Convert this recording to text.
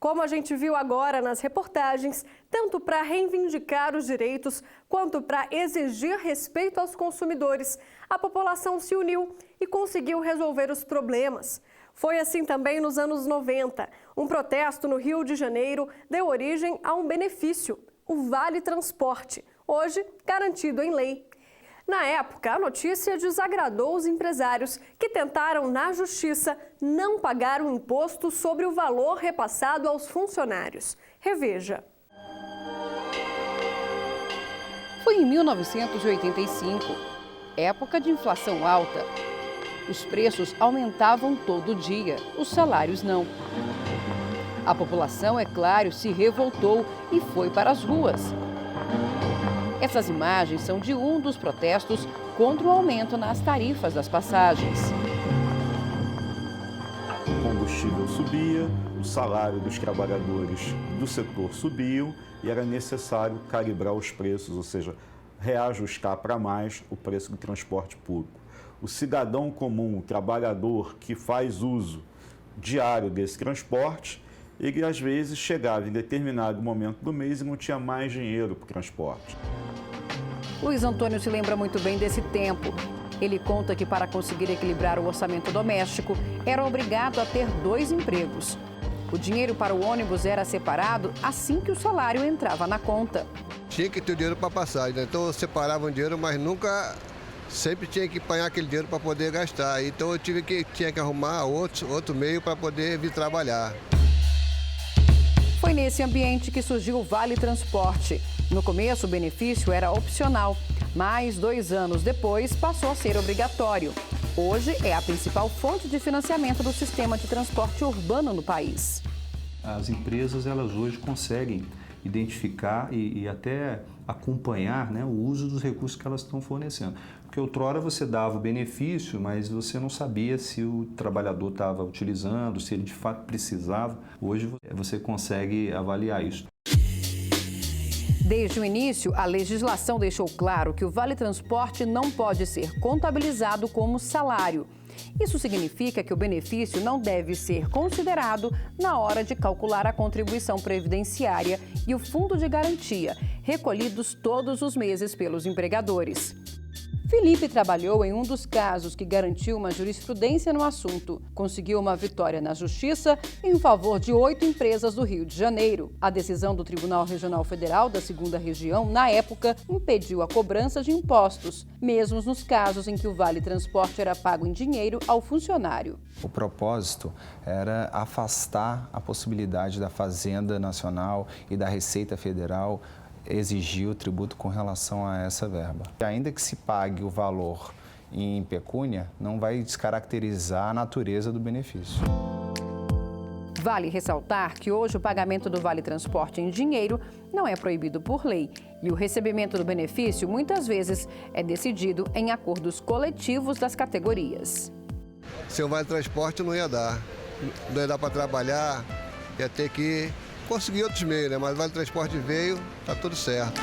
Como a gente viu agora nas reportagens, tanto para reivindicar os direitos quanto para exigir respeito aos consumidores, a população se uniu e conseguiu resolver os problemas. Foi assim também nos anos 90. Um protesto no Rio de Janeiro deu origem a um benefício, o Vale Transporte, hoje garantido em lei. Na época, a notícia desagradou os empresários que tentaram, na justiça, não pagar o imposto sobre o valor repassado aos funcionários. Reveja. Foi em 1985, época de inflação alta. Os preços aumentavam todo dia, os salários não. A população, é claro, se revoltou e foi para as ruas. Essas imagens são de um dos protestos contra o aumento nas tarifas das passagens. O combustível subia, o salário dos trabalhadores do setor subiu e era necessário calibrar os preços, ou seja, reajustar para mais o preço do transporte público. O cidadão comum, o trabalhador que faz uso diário desse transporte, ele às vezes chegava em determinado momento do mês e não tinha mais dinheiro para o transporte. Luiz Antônio se lembra muito bem desse tempo. Ele conta que para conseguir equilibrar o orçamento doméstico, era obrigado a ter 2 empregos. O dinheiro para o ônibus era separado assim que o salário entrava na conta. Tinha que ter dinheiro para passagem, né? Então eu separava o dinheiro, mas nunca, sempre tinha que apanhar aquele dinheiro para poder gastar. Então eu tinha que arrumar outro meio para poder vir trabalhar. Foi nesse ambiente que surgiu o Vale Transporte. No começo, o benefício era opcional, mas 2 anos depois passou a ser obrigatório. Hoje é a principal fonte de financiamento do sistema de transporte urbano no país. As empresas, elas hoje conseguem identificar e até acompanhar, né, o uso dos recursos que elas estão fornecendo. Porque outrora você dava o benefício, mas você não sabia se o trabalhador estava utilizando, se ele de fato precisava. Hoje você consegue avaliar isso. Desde o início, a legislação deixou claro que o Vale Transporte não pode ser contabilizado como salário. Isso significa que o benefício não deve ser considerado na hora de calcular a contribuição previdenciária e o fundo de garantia, recolhidos todos os meses pelos empregadores. Felipe trabalhou em um dos casos que garantiu uma jurisprudência no assunto. Conseguiu uma vitória na justiça em favor de 8 empresas do Rio de Janeiro. A decisão do Tribunal Regional Federal da 2ª Região, na época, impediu a cobrança de impostos, mesmo nos casos em que o Vale Transporte era pago em dinheiro ao funcionário. O propósito era afastar a possibilidade da Fazenda Nacional e da Receita Federal exigir o tributo com relação a essa verba. Ainda que se pague o valor em pecúnia, não vai descaracterizar a natureza do benefício. Vale ressaltar que hoje o pagamento do Vale Transporte em dinheiro não é proibido por lei e o recebimento do benefício muitas vezes é decidido em acordos coletivos das categorias. Sem o Vale Transporte não ia dar para trabalhar, ia ter que conseguir outros meios, né? Mas o Vale Transporte veio, tá tudo certo.